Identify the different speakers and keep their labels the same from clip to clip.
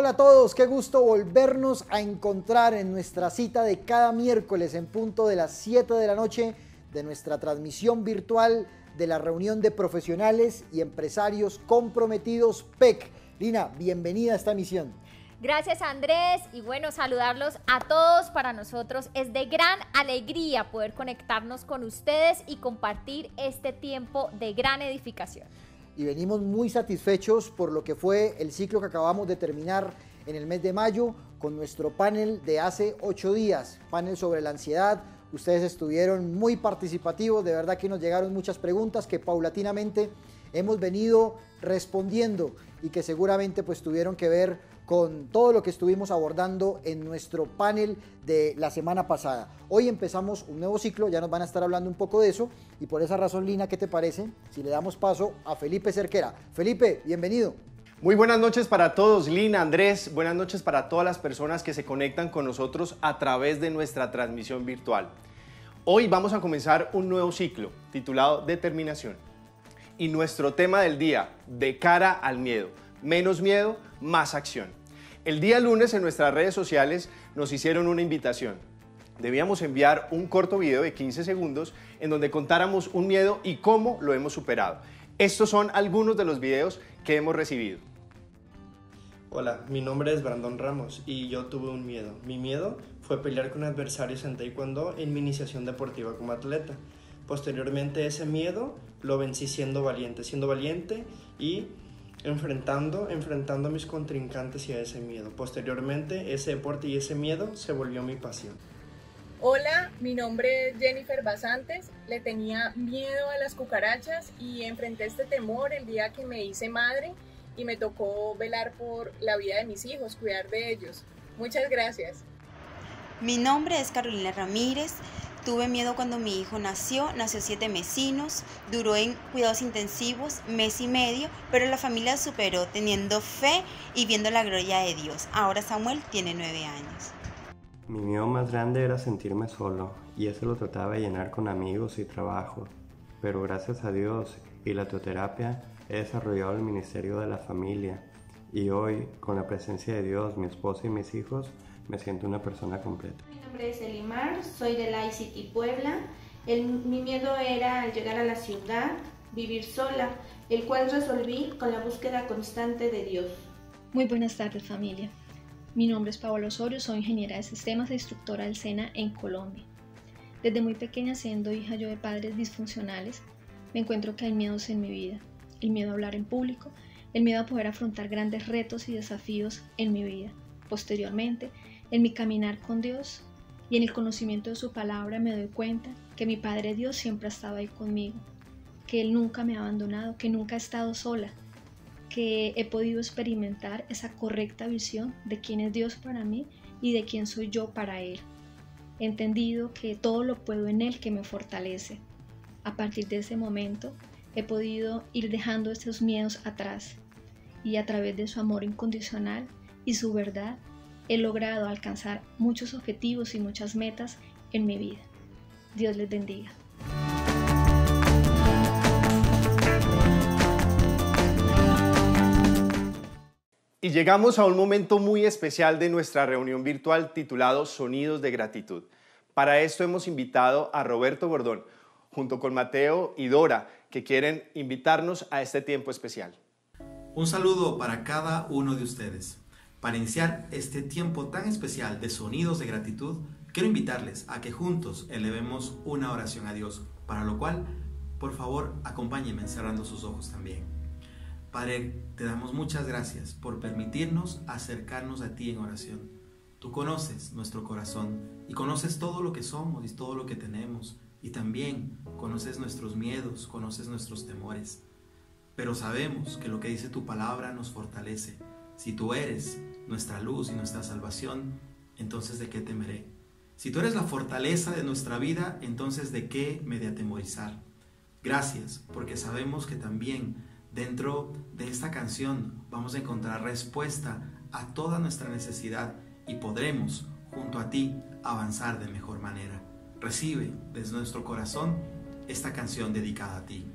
Speaker 1: Hola a todos, qué gusto volvernos a encontrar en nuestra cita de cada miércoles en punto de las 7 de la noche de nuestra transmisión virtual de la reunión de profesionales y empresarios comprometidos PEC. Lina, bienvenida a esta emisión.
Speaker 2: Gracias, Andrés, y bueno, saludarlos a todos. Para nosotros es de gran alegría poder conectarnos con ustedes y compartir este tiempo de gran edificación.
Speaker 1: Y venimos muy satisfechos por lo que fue el ciclo que acabamos de terminar en el mes de mayo con nuestro panel de hace 8 días, panel sobre la ansiedad. Ustedes estuvieron muy participativos, de verdad que nos llegaron muchas preguntas que paulatinamente hemos venido respondiendo y que seguramente pues tuvieron que ver con todo lo que estuvimos abordando en nuestro panel de la semana pasada. Hoy empezamos un nuevo ciclo, ya nos van a estar hablando un poco de eso, y por esa razón, Lina, ¿qué te parece si le damos paso a Felipe Cerquera? Felipe, bienvenido.
Speaker 3: Muy buenas noches para todos, Lina, Andrés, buenas noches para todas las personas que se conectan con nosotros a través de nuestra transmisión virtual. Hoy vamos a comenzar un nuevo ciclo titulado Determinación. Y nuestro tema del día, de cara al miedo. Menos miedo, más acción. El día lunes en nuestras redes sociales nos hicieron una invitación. Debíamos enviar un corto video de 15 segundos en donde contáramos un miedo y cómo lo hemos superado. Estos son algunos de los videos que hemos recibido.
Speaker 4: Hola, mi nombre es Brandon Ramos y yo tuve un miedo. Mi miedo fue pelear con adversarios en Taekwondo en mi iniciación deportiva como atleta. Posteriormente ese miedo lo vencí siendo valiente y enfrentando a mis contrincantes y a ese miedo. Posteriormente ese deporte y ese miedo se volvió mi pasión.
Speaker 5: Hola, mi nombre es Jennifer Basantes, le tenía miedo a las cucarachas y enfrenté este temor el día que me hice madre y me tocó velar por la vida de mis hijos, cuidar de ellos. Muchas gracias.
Speaker 6: Mi nombre es Carolina Ramírez. Tuve miedo cuando mi hijo nació 7 mesinos, duró en cuidados intensivos mes y medio, pero la familia superó teniendo fe y viendo la gloria de Dios. Ahora Samuel tiene 9 años.
Speaker 7: Mi miedo más grande era sentirme solo, y eso lo trataba de llenar con amigos y trabajo. Pero gracias a Dios y la teoterapia he desarrollado el ministerio de la familia, y hoy, con la presencia de Dios, mi esposa y mis hijos, me siento una persona completa.
Speaker 8: Mi nombre es Elimar, soy de la ICT Puebla. Mi miedo era al llegar a la ciudad, vivir sola, el cual resolví con la búsqueda constante de Dios.
Speaker 9: Muy buenas tardes, familia. Mi nombre es Paola Osorio, soy ingeniera de sistemas e instructora del SENA en Colombia. Desde muy pequeña, siendo hija yo de padres disfuncionales, me encuentro que hay miedos en mi vida. El miedo a hablar en público, el miedo a poder afrontar grandes retos y desafíos en mi vida. Posteriormente, en mi caminar con Dios y en el conocimiento de su palabra me doy cuenta que mi Padre Dios siempre ha estado ahí conmigo, que Él nunca me ha abandonado, que nunca he estado sola, que he podido experimentar esa correcta visión de quién es Dios para mí y de quién soy yo para Él. He entendido que todo lo puedo en Él que me fortalece. A partir de ese momento he podido ir dejando esos miedos atrás y a través de su amor incondicional y su verdad he logrado alcanzar muchos objetivos y muchas metas en mi vida. Dios les bendiga.
Speaker 3: Y llegamos a un momento muy especial de nuestra reunión virtual titulado Sonidos de Gratitud. Para esto hemos invitado a Roberto Bordón, junto con Mateo y Dora, que quieren invitarnos a este tiempo especial.
Speaker 10: Un saludo para cada uno de ustedes. Para iniciar este tiempo tan especial de Sonidos de Gratitud, quiero invitarles a que juntos elevemos una oración a Dios, para lo cual, por favor, acompáñenme cerrando sus ojos también. Padre, te damos muchas gracias por permitirnos acercarnos a ti en oración. Tú conoces nuestro corazón y conoces todo lo que somos y todo lo que tenemos, y también conoces nuestros miedos, conoces nuestros temores. Pero sabemos que lo que dice tu palabra nos fortalece. Si tú eres nuestra luz y nuestra salvación, entonces ¿de qué temeré? Si tú eres la fortaleza de nuestra vida, entonces ¿de qué me de atemorizar? Gracias, porque sabemos que también dentro de esta canción vamos a encontrar respuesta a toda nuestra necesidad y podremos, junto a ti, avanzar de mejor manera. Recibe desde nuestro corazón esta canción dedicada a ti.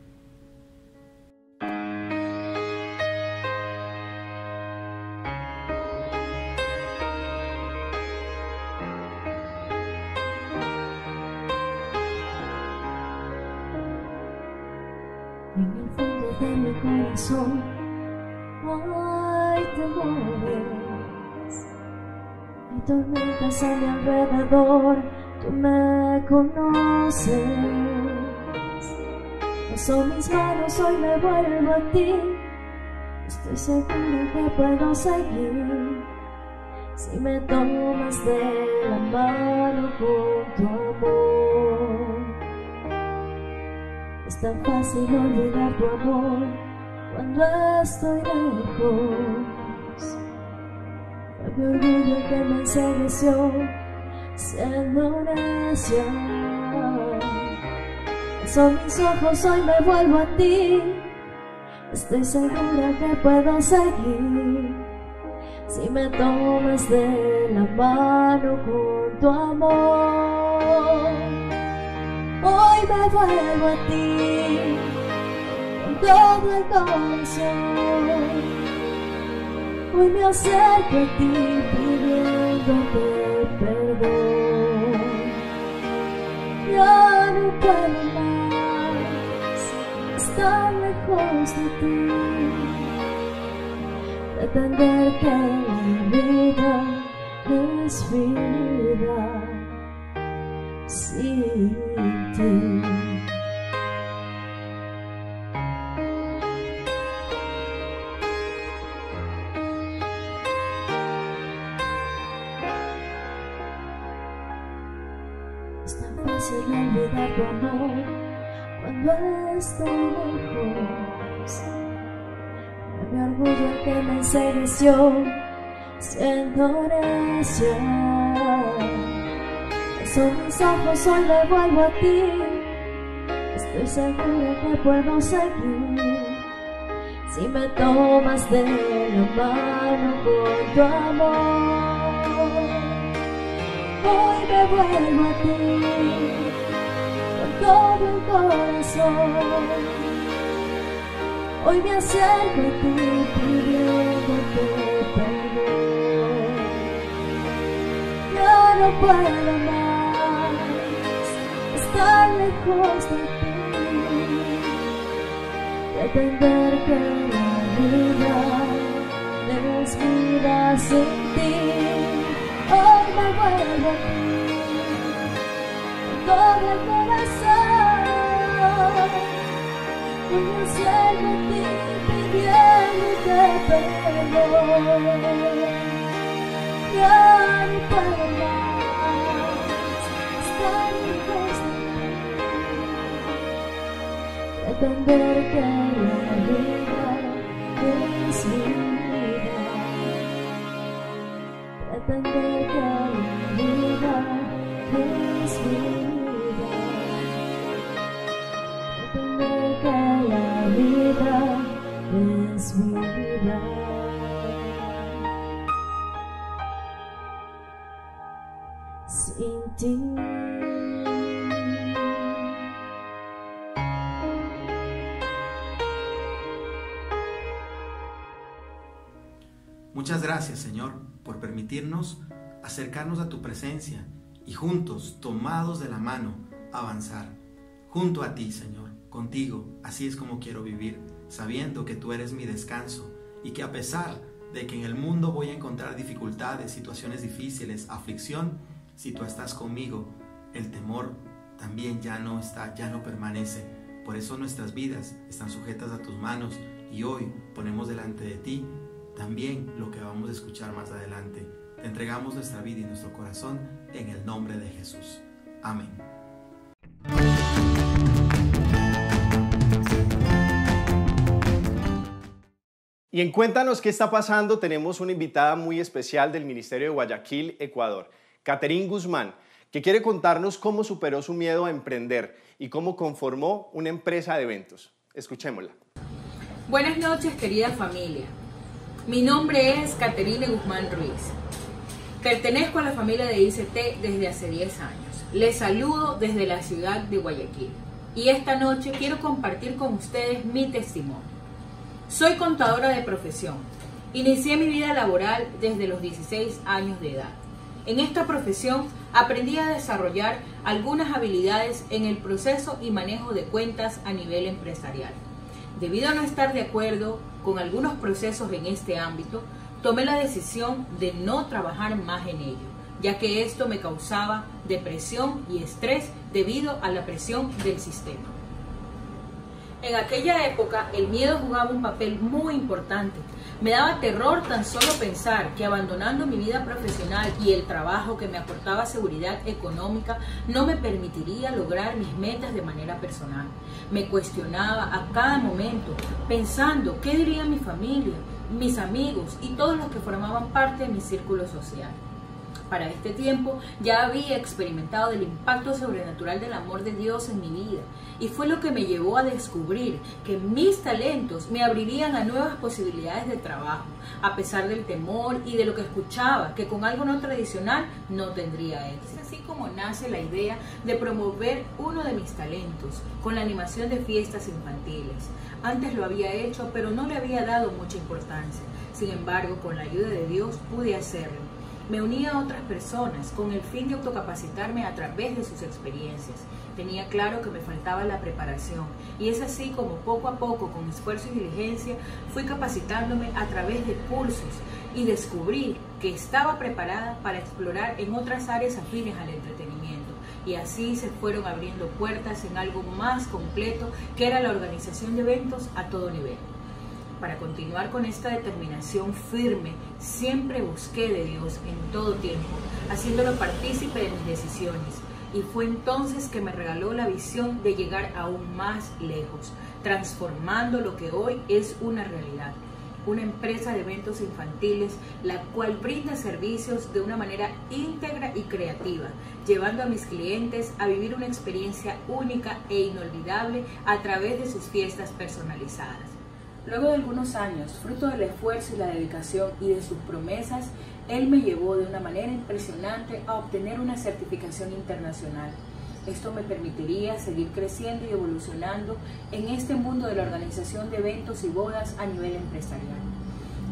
Speaker 11: En el fondo de mi corazón hay temores, hay tormentas a mi alrededor, tú me conoces. No son mis manos, hoy me vuelvo a ti, estoy segura que puedo seguir si me tomas de la mano con tu amor. Es tan fácil olvidar tu amor cuando estoy lejos. Fue mi orgullo que me ensegueció siendo necia. Son mis ojos, hoy me vuelvo a ti, estoy segura que puedo seguir si me tomas de la mano con tu amor. Hoy me vuelvo a ti con todo el corazón, hoy me acerco a ti pidiéndote perdón. Ya no puedo más estar lejos de ti, pretender que la vida es vida sin ti. Es tan fácil olvidar tu amor cuando estoy lejos. Mi orgullo que me ensegueció siendo necia. Son mis ojos, hoy me vuelvo a ti, estoy segura que puedo seguir si me tomas de la mano con tu amor. Hoy me vuelvo a ti con todo el corazón, hoy me acerco a ti pidiéndote perdón. Ya no puedo más estar lejos de ti, pretender que la vida es vida sin ti. Hoy me vuelvo a ti con todo el corazón, hoy me acerco a ti pidiéndote perdón. Ya no puedo más estar lejos de ti, pretender que la vida es vida, pretender que la vida es vida, pretender que la vida es vida sin ti.
Speaker 10: Muchas gracias, Señor, por permitirnos acercarnos a tu presencia y juntos, tomados de la mano, avanzar. Junto a ti, Señor, contigo, así es como quiero vivir, sabiendo que tú eres mi descanso y que a pesar de que en el mundo voy a encontrar dificultades, situaciones difíciles, aflicción, si tú estás conmigo, el temor también ya no está, ya no permanece. Por eso nuestras vidas están sujetas a tus manos y hoy ponemos delante de ti también lo que vamos a escuchar más adelante. Te entregamos nuestra vida y nuestro corazón en el nombre de Jesús. Amén.
Speaker 3: Y en Cuéntanos qué está pasando, tenemos una invitada muy especial del Ministerio de Guayaquil, Ecuador, Catherine Guzmán, que quiere contarnos cómo superó su miedo a emprender y cómo conformó una empresa de eventos. Escuchémosla.
Speaker 12: Buenas noches, querida familia. Mi nombre es Catherine Guzmán Ruiz. Pertenezco a la familia de ICT desde hace 10 años. Les saludo desde la ciudad de Guayaquil. Y esta noche quiero compartir con ustedes mi testimonio. Soy contadora de profesión. Inicié mi vida laboral desde los 16 años de edad. En esta profesión aprendí a desarrollar algunas habilidades en el proceso y manejo de cuentas a nivel empresarial. Debido a no estar de acuerdo con algunos procesos en este ámbito, tomé la decisión de no trabajar más en ello, ya que esto me causaba depresión y estrés debido a la presión del sistema. En aquella época el miedo jugaba un papel muy importante. Me daba terror tan solo pensar que abandonando mi vida profesional y el trabajo que me aportaba seguridad económica no me permitiría lograr mis metas de manera personal. Me cuestionaba a cada momento pensando qué diría mi familia, mis amigos y todos los que formaban parte de mi círculo social. Para este tiempo ya había experimentado el impacto sobrenatural del amor de Dios en mi vida y fue lo que me llevó a descubrir que mis talentos me abrirían a nuevas posibilidades de trabajo, a pesar del temor y de lo que escuchaba, que con algo no tradicional no tendría éxito. Es así como nace la idea de promover uno de mis talentos con la animación de fiestas infantiles. Antes lo había hecho, pero no le había dado mucha importancia. Sin embargo, con la ayuda de Dios pude hacerlo. Me uní a otras personas con el fin de autocapacitarme a través de sus experiencias. Tenía claro que me faltaba la preparación y es así como poco a poco, con esfuerzo y diligencia, fui capacitándome a través de cursos y descubrí que estaba preparada para explorar en otras áreas afines al entretenimiento. Y así se fueron abriendo puertas en algo más completo, que era la organización de eventos a todo nivel. Para continuar con esta determinación firme, siempre busqué de Dios en todo tiempo, haciéndolo partícipe de mis decisiones. Y fue entonces que me regaló la visión de llegar aún más lejos, transformando lo que hoy es una realidad. Una empresa de eventos infantiles, la cual brinda servicios de una manera íntegra y creativa, llevando a mis clientes a vivir una experiencia única e inolvidable a través de sus fiestas personalizadas. Luego de algunos años, fruto del esfuerzo y la dedicación y de sus promesas, él me llevó de una manera impresionante a obtener una certificación internacional. Esto me permitiría seguir creciendo y evolucionando en este mundo de la organización de eventos y bodas a nivel empresarial.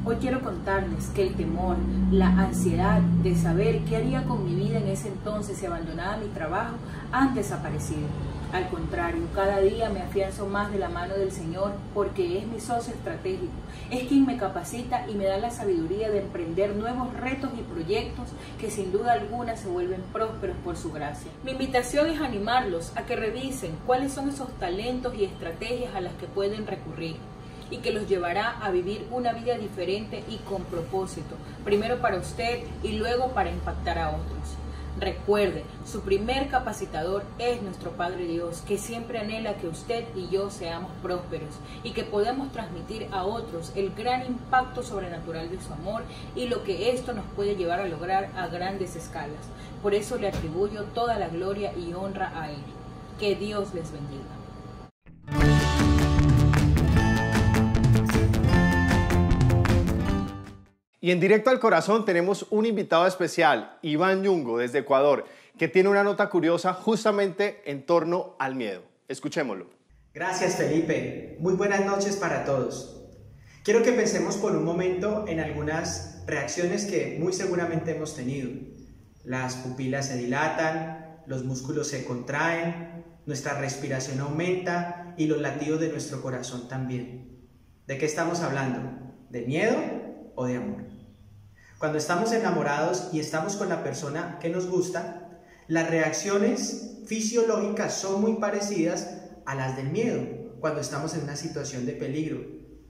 Speaker 12: Hoy quiero contarles que el temor, la ansiedad de saber qué haría con mi vida en ese entonces si abandonaba mi trabajo han desaparecido. Al contrario, cada día me afianzo más de la mano del Señor porque es mi socio estratégico, es quien me capacita y me da la sabiduría de emprender nuevos retos y proyectos que sin duda alguna se vuelven prósperos por su gracia. Mi invitación es animarlos a que revisen cuáles son esos talentos y estrategias a las que pueden recurrir y que los llevará a vivir una vida diferente y con propósito, primero para usted y luego para impactar a otros. Recuerde, su primer capacitador es nuestro Padre Dios, que siempre anhela que usted y yo seamos prósperos y que podamos transmitir a otros el gran impacto sobrenatural de su amor y lo que esto nos puede llevar a lograr a grandes escalas. Por eso le atribuyo toda la gloria y honra a Él. Que Dios les bendiga.
Speaker 3: Y en Directo al Corazón tenemos un invitado especial, Iván Yungo, desde Ecuador, que tiene una nota curiosa justamente en torno al miedo. Escuchémoslo.
Speaker 13: Gracias, Felipe. Muy buenas noches para todos. Quiero que pensemos por un momento en algunas reacciones que muy seguramente hemos tenido. Las pupilas se dilatan, los músculos se contraen, nuestra respiración aumenta y los latidos de nuestro corazón también. ¿De qué estamos hablando? ¿De miedo o de amor? Cuando estamos enamorados y estamos con la persona que nos gusta, las reacciones fisiológicas son muy parecidas a las del miedo cuando estamos en una situación de peligro.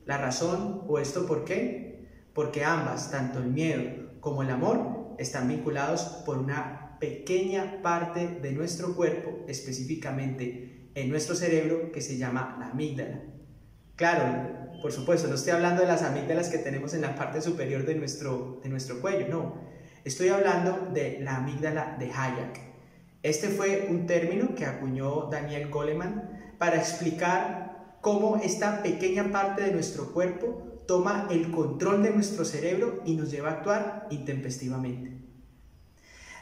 Speaker 13: ¿La razón o esto por qué? Porque ambas, tanto el miedo como el amor, están vinculados por una pequeña parte de nuestro cuerpo, específicamente en nuestro cerebro, que se llama la amígdala. Claro, por supuesto, no estoy hablando de las amígdalas que tenemos en la parte superior de nuestro cuello, no. Estoy hablando de la amígdala de Hayek. Este fue un término que acuñó Daniel Goleman para explicar cómo esta pequeña parte de nuestro cuerpo toma el control de nuestro cerebro y nos lleva a actuar intempestivamente.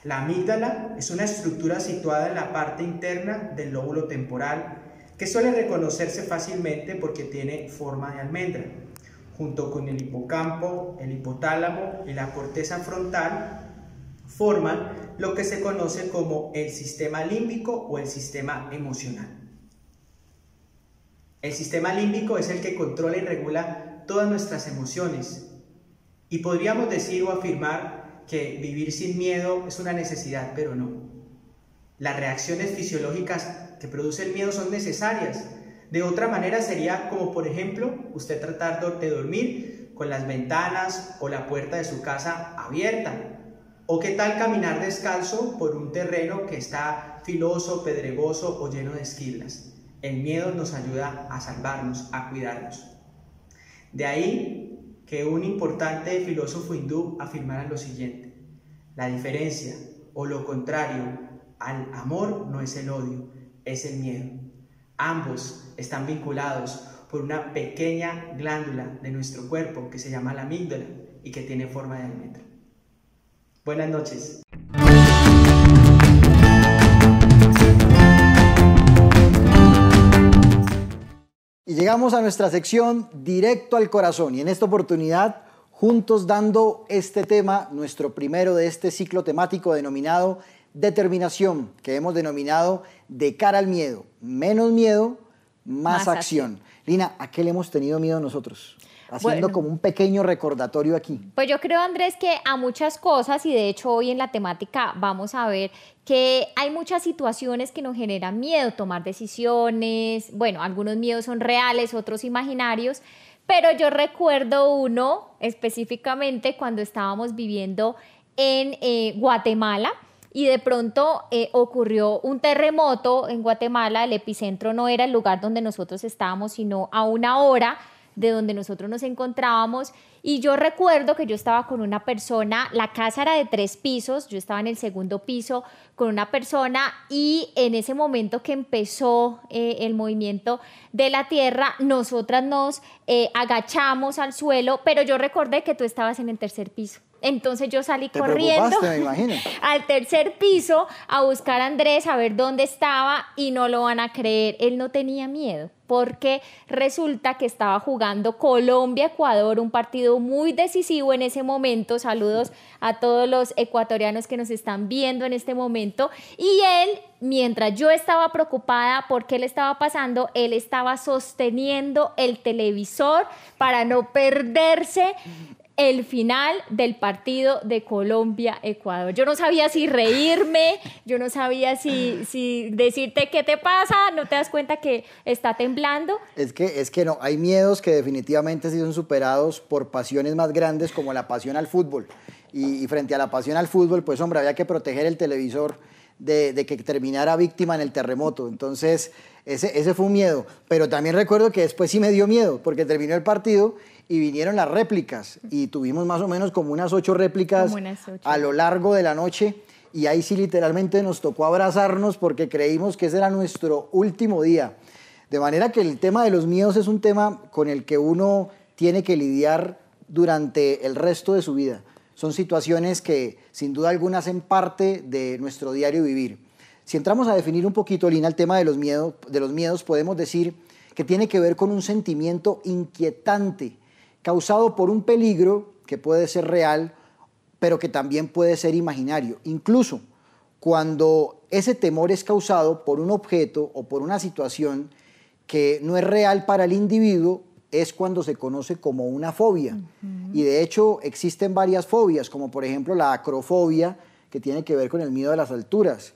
Speaker 13: La amígdala es una estructura situada en la parte interna del lóbulo temporal que suele reconocerse fácilmente porque tiene forma de almendra. Junto con el hipocampo, el hipotálamo y la corteza frontal, forman lo que se conoce como el sistema límbico o el sistema emocional. El sistema límbico es el que controla y regula todas nuestras emociones. Y podríamos decir o afirmar que vivir sin miedo es una necesidad, pero no. Las reacciones fisiológicas que produce el miedo son necesarias. De otra manera sería como, por ejemplo, usted tratar de dormir con las ventanas o la puerta de su casa abierta. ¿O qué tal caminar descalzo por un terreno que está filoso, pedregoso o lleno de esquirlas? El miedo nos ayuda a salvarnos, a cuidarnos. De ahí que un importante filósofo hindú afirmara lo siguiente: la diferencia o lo contrario al amor no es el odio, es el miedo. Ambos están vinculados por una pequeña glándula de nuestro cuerpo que se llama la amígdala y que tiene forma de almendra. Buenas noches.
Speaker 1: Y llegamos a nuestra sección Directo al Corazón, y en esta oportunidad, juntos dando este tema, nuestro primero de este ciclo temático denominado Determinación, que hemos denominado De cara al miedo. Menos miedo, más acción. Lina, ¿a qué le hemos tenido miedo nosotros? Haciendo como un pequeño recordatorio aquí.
Speaker 2: Pues yo creo, Andrés, que a muchas cosas, y de hecho hoy en la temática vamos a ver que hay muchas situaciones que nos generan miedo, tomar decisiones, bueno, algunos miedos son reales, otros imaginarios, pero yo recuerdo uno específicamente cuando estábamos viviendo en Guatemala, y de pronto ocurrió un terremoto en Guatemala. El epicentro no era el lugar donde nosotros estábamos, sino a una hora de donde nosotros nos encontrábamos, y yo recuerdo que yo estaba con una persona, la casa era de 3 pisos, yo estaba en el segundo piso con una persona, y en ese momento que empezó el movimiento de la tierra, nosotras nos agachamos al suelo, pero yo recordé que tú estabas en el 3er piso. Entonces yo salí corriendo
Speaker 1: me imagino,
Speaker 2: al 3er piso a buscar a Andrés, a ver dónde estaba, y no lo van a creer, él no tenía miedo, porque resulta que estaba jugando Colombia-Ecuador, un partido muy decisivo en ese momento. Saludos a todos los ecuatorianos que nos están viendo en este momento. Y él, mientras yo estaba preocupada por qué le estaba pasando, él estaba sosteniendo el televisor para no perderse el final del partido de Colombia-Ecuador. Yo no sabía si reírme, yo no sabía si decirte qué te pasa, no te das cuenta que está temblando.
Speaker 1: Es que no, hay miedos que definitivamente sí son superados por pasiones más grandes, como la pasión al fútbol. Y frente a la pasión al fútbol, pues hombre, había que proteger el televisor de que terminara víctima en el terremoto. Entonces, ese fue un miedo. Pero también recuerdo que después sí me dio miedo, porque terminó el partido y vinieron las réplicas, y tuvimos más o menos como unas 8 réplicas a lo largo de la noche, y ahí sí literalmente nos tocó abrazarnos porque creímos que ese era nuestro último día. De manera que el tema de los miedos es un tema con el que uno tiene que lidiar durante el resto de su vida. Son situaciones que sin duda alguna hacen parte de nuestro diario vivir. Si entramos a definir un poquito, Lina, el tema de los miedos, podemos decir que tiene que ver con un sentimiento inquietante, causado por un peligro que puede ser real, pero que también puede ser imaginario. Incluso cuando ese temor es causado por un objeto o por una situación que no es real para el individuo, es cuando se conoce como una fobia. Y de hecho existen varias fobias, como por ejemplo la acrofobia, que tiene que ver con el miedo a las alturas,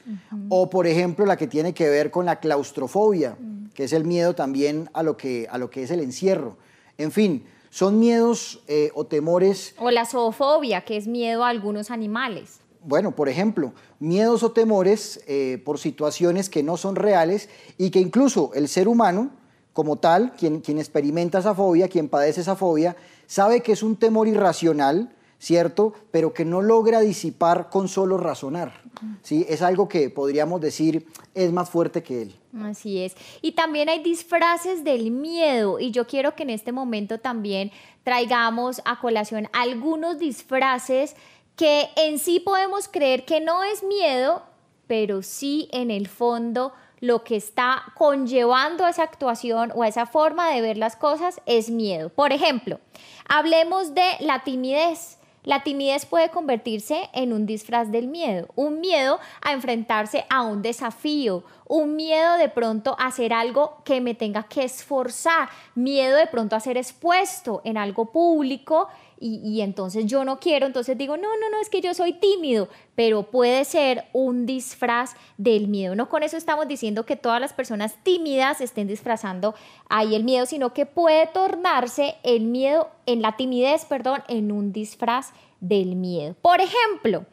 Speaker 1: o por ejemplo la que tiene que ver con la claustrofobia, que es el miedo también a lo que es el encierro. En fin, son miedos o temores.
Speaker 2: O la zoofobia, que es miedo a algunos animales.
Speaker 1: Bueno, por ejemplo, miedos o temores por situaciones que no son reales, y que incluso el ser humano como tal, quien experimenta esa fobia, quien padece esa fobia, sabe que es un temor irracional, ¿cierto? Pero que no logra disipar con solo razonar, ¿sí? Es algo que podríamos decir es más fuerte que él.
Speaker 2: Así es. Y también hay disfraces del miedo, y yo quiero que en este momento también traigamos a colación algunos disfraces que en sí podemos creer que no es miedo, pero sí en el fondo lo que está conllevando a esa actuación o a esa forma de ver las cosas es miedo. Por ejemplo, hablemos de la timidez. La timidez puede convertirse en un disfraz del miedo, un miedo a enfrentarse a un desafío, un miedo de pronto a hacer algo que me tenga que esforzar, miedo de pronto a ser expuesto en algo público y entonces yo no quiero, entonces digo, no, es que yo soy tímido, pero puede ser un disfraz del miedo. No con eso estamos diciendo que todas las personas tímidas estén disfrazando ahí el miedo, sino que puede tornarse el miedo, la timidez, en un disfraz del miedo. Por ejemplo,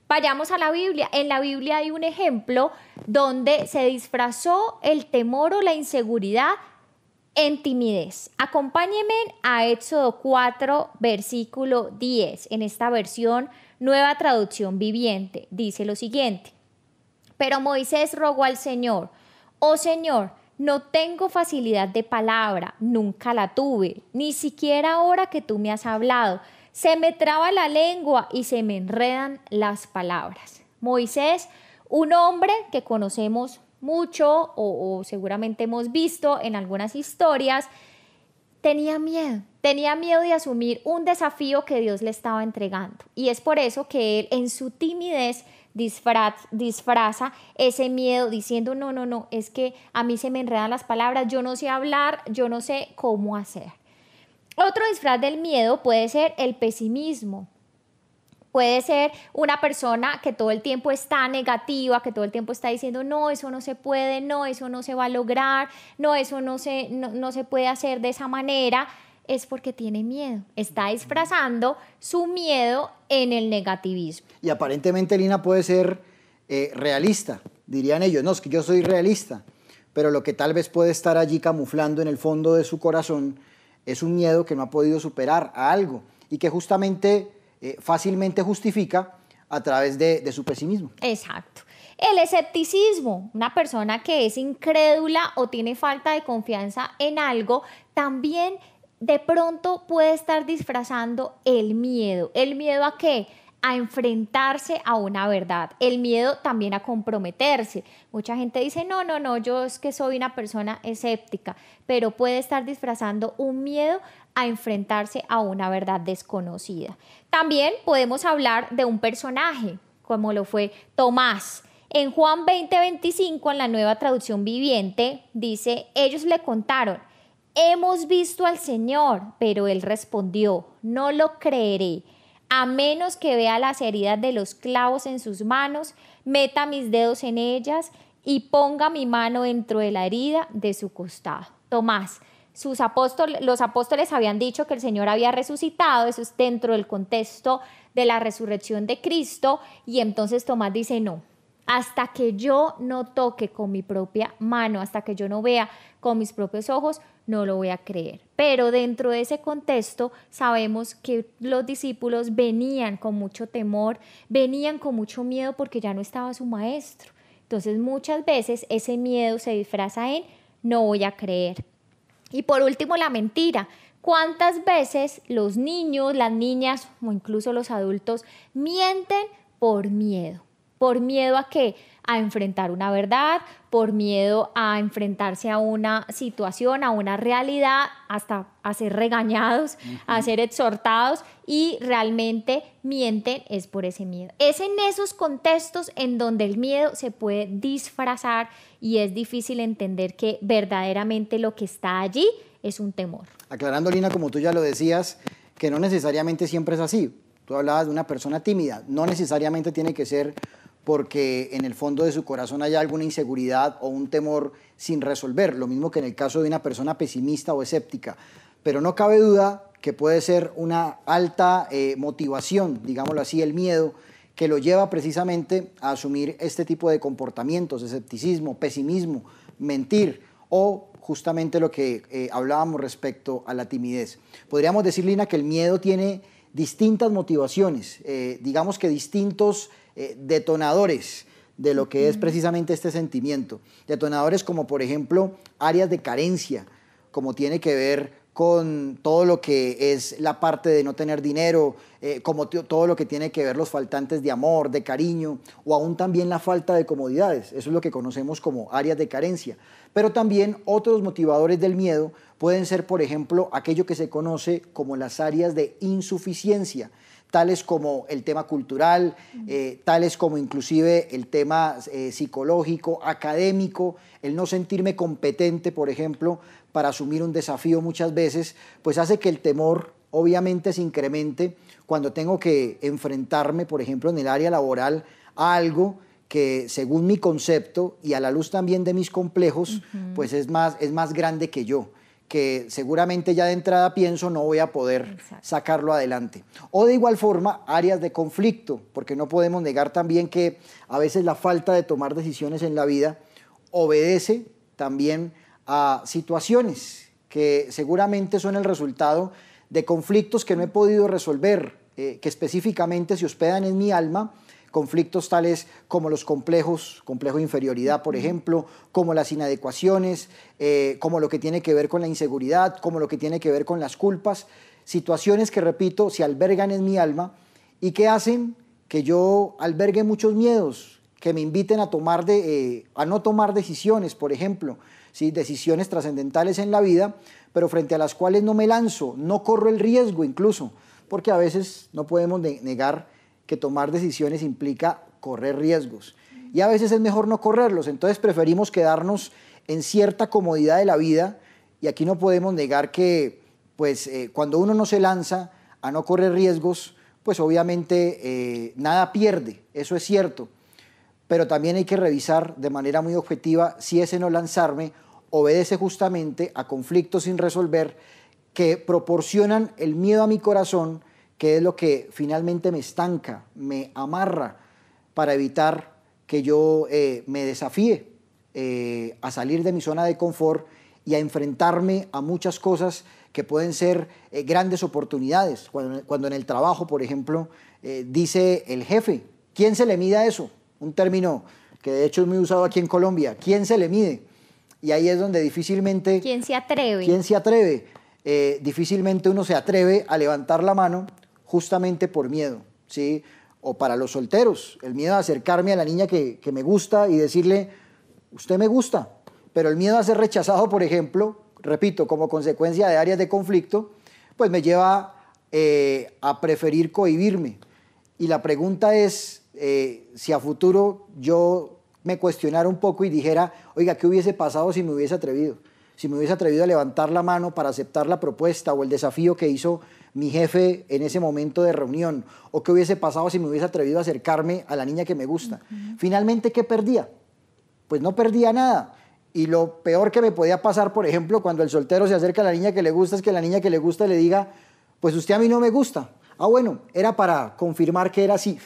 Speaker 2: vayamos a la Biblia. En la Biblia hay un ejemplo donde se disfrazó el temor o la inseguridad en timidez. Acompáñenme a Éxodo 4, versículo 10. En esta versión, Nueva Traducción Viviente, dice lo siguiente: pero Moisés rogó al Señor: oh Señor, no tengo facilidad de palabra, nunca la tuve, ni siquiera ahora que tú me has hablado. Se me traba la lengua y se me enredan las palabras. Moisés, un hombre que conocemos mucho o seguramente hemos visto en algunas historias, tenía miedo de asumir un desafío que Dios le estaba entregando. Y es por eso que él en su timidez disfraza ese miedo diciendo, no, es que a mí se me enredan las palabras, yo no sé hablar, yo no sé cómo hacer. Otro disfraz del miedo puede ser el pesimismo. Puede ser una persona que todo el tiempo está negativa, que todo el tiempo está diciendo, no, eso no se puede, no, eso no se va a lograr, no, eso no se puede hacer de esa manera. Es porque tiene miedo, está disfrazando su miedo en el negativismo.
Speaker 1: Y aparentemente Lina puede ser realista, dirían ellos, no, es que yo soy realista, pero lo que tal vez puede estar allí camuflando en el fondo de su corazón es un miedo que no ha podido superar a algo y que justamente fácilmente justifica a través de su pesimismo.
Speaker 2: Exacto. El escepticismo, una persona que es incrédula o tiene falta de confianza en algo, también de pronto puede estar disfrazando el miedo. ¿El miedo a qué? A enfrentarse a una verdad. El miedo también a comprometerse. Mucha gente dice, no, yo es que soy una persona escéptica, pero puede estar disfrazando un miedo a enfrentarse a una verdad desconocida. También podemos hablar de un personaje, como lo fue Tomás. En Juan 20:25, en la Nueva Traducción Viviente, dice, ellos le contaron, hemos visto al Señor, pero él respondió, no lo creeré, a menos que vea las heridas de los clavos en sus manos, meta mis dedos en ellas y ponga mi mano dentro de la herida de su costado. Tomás, los apóstoles habían dicho que el Señor había resucitado, eso es dentro del contexto de la resurrección de Cristo, y entonces Tomás dice, no, hasta que yo no toque con mi propia mano, hasta que yo no vea con mis propios ojos, no lo voy a creer. Pero dentro de ese contexto sabemos que los discípulos venían con mucho temor, venían con mucho miedo porque ya no estaba su maestro. Entonces muchas veces ese miedo se disfraza en no voy a creer. Y por último, la mentira. ¿Cuántas veces los niños, las niñas o incluso los adultos mienten por miedo? ¿Por miedo a qué? A enfrentar una verdad, por miedo a enfrentarse a una situación, a una realidad, hasta a ser regañados, a ser exhortados, y realmente mienten es por ese miedo. Es en esos contextos en donde el miedo se puede disfrazar y es difícil entender que verdaderamente lo que está allí es un temor.
Speaker 1: Aclarando, Lina, como tú ya lo decías, que no necesariamente siempre es así. Tú hablabas de una persona tímida, no necesariamente tiene que ser porque en el fondo de su corazón hay alguna inseguridad o un temor sin resolver, lo mismo que en el caso de una persona pesimista o escéptica. Pero no cabe duda que puede ser una alta motivación, digámoslo así, el miedo, que lo lleva precisamente a asumir este tipo de comportamientos, escepticismo, pesimismo, mentir o justamente lo que hablábamos respecto a la timidez. Podríamos decir, Lina, que el miedo tiene distintas motivaciones, digamos que distintos detonadores de lo que es precisamente este sentimiento. Detonadores como, por ejemplo, áreas de carencia, como tiene que ver con todo lo que es la parte de no tener dinero, como todo lo que tiene que ver los faltantes de amor, de cariño, o aún también la falta de comodidades. Eso es lo que conocemos como áreas de carencia. Pero también otros motivadores del miedo pueden ser, por ejemplo, aquello que se conoce como las áreas de insuficiencia. tales como el tema cultural, tales como inclusive el tema psicológico, académico, el no sentirme competente, por ejemplo, para asumir un desafío muchas veces, pues hace que el temor obviamente se incremente cuando tengo que enfrentarme, por ejemplo, en el área laboral a algo que según mi concepto y a la luz también de mis complejos, pues es más grande que yo, que seguramente ya de entrada pienso no voy a poder sacarlo adelante. O de igual forma, áreas de conflicto, porque no podemos negar también que a veces la falta de tomar decisiones en la vida obedece también a situaciones que seguramente son el resultado de conflictos que no he podido resolver, que específicamente se hospedan en mi alma, conflictos tales como los complejos, complejo de inferioridad, por ejemplo, como las inadecuaciones, como lo que tiene que ver con la inseguridad, como lo que tiene que ver con las culpas, situaciones que, repito, se albergan en mi alma y que hacen que yo albergue muchos miedos, que me inviten a no tomar decisiones, por ejemplo, ¿sí? Decisiones trascendentales en la vida, pero frente a las cuales no me lanzo, no corro el riesgo incluso, porque a veces no podemos negar que tomar decisiones implica correr riesgos. Y a veces es mejor no correrlos, entonces preferimos quedarnos en cierta comodidad de la vida, y aquí no podemos negar que pues, cuando uno no se lanza a no correr riesgos, pues obviamente nada pierde, eso es cierto. Pero también hay que revisar de manera muy objetiva si ese no lanzarme obedece justamente a conflictos sin resolver que proporcionan el miedo a mi corazón, que es lo que finalmente me estanca, me amarra, para evitar que yo me desafíe a salir de mi zona de confort y a enfrentarme a muchas cosas que pueden ser grandes oportunidades. Cuando en el trabajo, por ejemplo, dice el jefe, ¿quién se le mide a eso? Un término que de hecho es muy usado aquí en Colombia, ¿quién se le mide? Y ahí es donde difícilmente...
Speaker 2: ¿Quién se atreve?
Speaker 1: ¿Quién se atreve? Difícilmente uno se atreve a levantar la mano justamente por miedo, ¿sí? O para los solteros, el miedo a acercarme a la niña que me gusta y decirle, usted me gusta, pero el miedo a ser rechazado, por ejemplo, repito, como consecuencia de áreas de conflicto, pues me lleva a preferir cohibirme. Y la pregunta es, si a futuro yo me cuestionara un poco y dijera, oiga, ¿qué hubiese pasado si me hubiese atrevido? Si me hubiese atrevido a levantar la mano para aceptar la propuesta o el desafío que hizo mi jefe en ese momento de reunión, o qué hubiese pasado si me hubiese atrevido a acercarme a la niña que me gusta. Finalmente, ¿qué perdía? Pues no perdía nada. Y lo peor que me podía pasar, por ejemplo, cuando el soltero se acerca a la niña que le gusta, es que la niña que le gusta le diga, pues usted a mí no me gusta. Ah, bueno, era para confirmar que era así.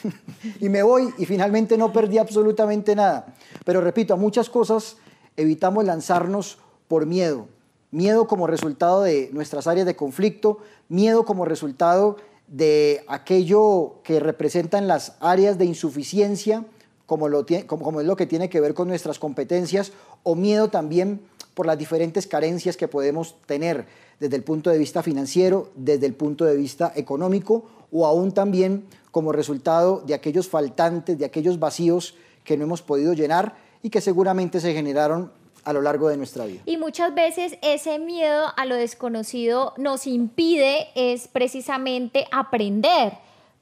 Speaker 1: Y me voy y finalmente no perdí absolutamente nada. Pero repito, a muchas cosas evitamos lanzarnos por miedo. Miedo como resultado de nuestras áreas de conflicto, miedo como resultado de aquello que representan las áreas de insuficiencia, como es lo que tiene que ver con nuestras competencias, o miedo también por las diferentes carencias que podemos tener desde el punto de vista financiero, desde el punto de vista económico, o aún también como resultado de aquellos faltantes, de aquellos vacíos que no hemos podido llenar y que seguramente se generaron a lo largo de nuestra vida.
Speaker 2: Y muchas veces ese miedo a lo desconocido nos impide es precisamente aprender,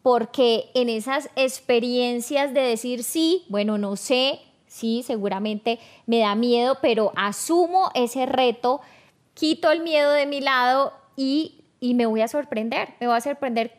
Speaker 2: porque en esas experiencias de decir sí, bueno, no sé, sí, seguramente me da miedo, pero asumo ese reto, quito el miedo de mi lado y me voy a sorprender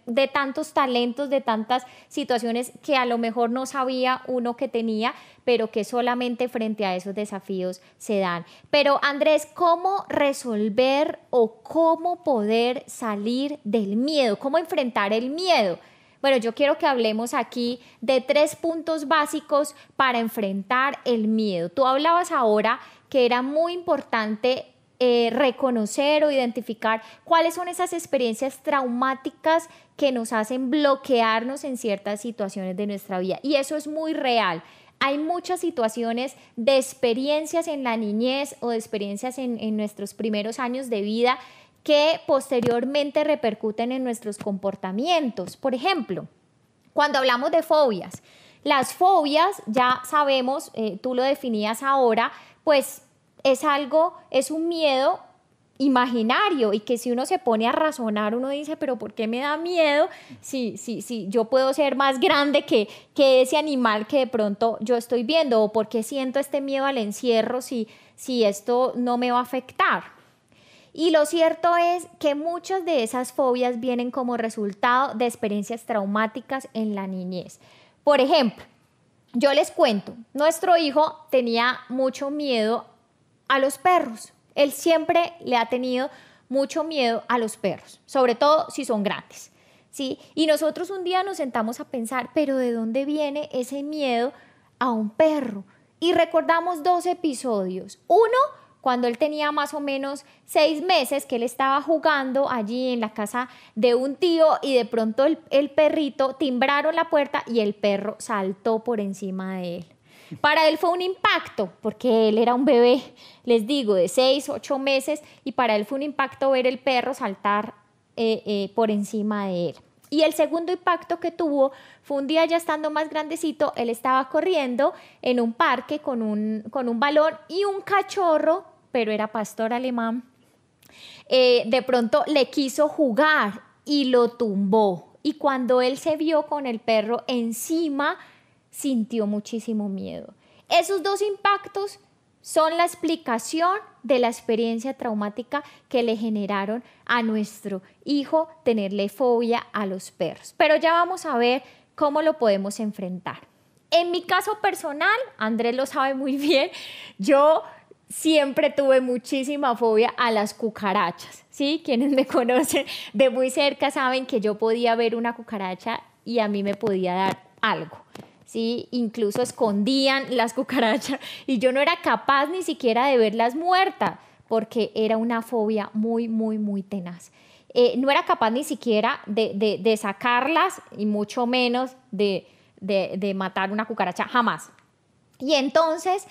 Speaker 2: de tantos talentos, de tantas situaciones que a lo mejor no sabía uno que tenía, pero que solamente frente a esos desafíos se dan. Pero Andrés, ¿cómo resolver o cómo poder salir del miedo? ¿Cómo enfrentar el miedo? Bueno, yo quiero que hablemos aquí de 3 puntos básicos para enfrentar el miedo. Tú hablabas ahora que era muy importante reconocer o identificar cuáles son esas experiencias traumáticas que nos hacen bloquearnos en ciertas situaciones de nuestra vida. Y eso es muy real. Hay muchas situaciones de experiencias en la niñez o de experiencias en nuestros primeros años de vida que posteriormente repercuten en nuestros comportamientos. Por ejemplo, cuando hablamos de fobias, las fobias, ya sabemos, tú lo definías ahora, pues es un miedo imaginario y que si uno se pone a razonar, uno dice, pero ¿por qué me da miedo si yo puedo ser más grande que ese animal que de pronto yo estoy viendo? ¿O por qué siento este miedo al encierro si esto no me va a afectar? Y lo cierto es que muchas de esas fobias vienen como resultado de experiencias traumáticas en la niñez. Por ejemplo, yo les cuento, nuestro hijo tenía mucho miedo a los perros. Él siempre le ha tenido mucho miedo a los perros, sobre todo si son grandes, ¿sí? Y nosotros un día nos sentamos a pensar, ¿pero de dónde viene ese miedo a un perro? Y recordamos 2 episodios. Uno, cuando él tenía más o menos 6 meses, que él estaba jugando allí en la casa de un tío y de pronto el perrito, timbraron la puerta y el perro saltó por encima de él. Para él fue un impacto, porque él era un bebé, les digo, de 6, 8 meses, y para él fue un impacto ver el perro saltar por encima de él. Y el segundo impacto que tuvo fue un día ya estando más grandecito, él estaba corriendo en un parque con un balón y un cachorro, pero era pastor alemán, de pronto le quiso jugar y lo tumbó. Y cuando él se vio con el perro encima, sintió muchísimo miedo. Esos 2 impactos son la explicación de la experiencia traumática que le generaron a nuestro hijo tenerle fobia a los perros. Pero ya vamos a ver cómo lo podemos enfrentar. En mi caso personal, Andrés lo sabe muy bien, yo siempre tuve muchísima fobia a las cucarachas, ¿sí? Quienes me conocen de muy cerca saben que yo podía ver una cucaracha y a mí me podía dar algo. ¿Sí? Incluso escondían las cucarachas y yo no era capaz ni siquiera de verlas muertas porque era una fobia muy, muy, muy tenaz. No era capaz ni siquiera de sacarlas y mucho menos de matar una cucaracha, jamás. Y entonces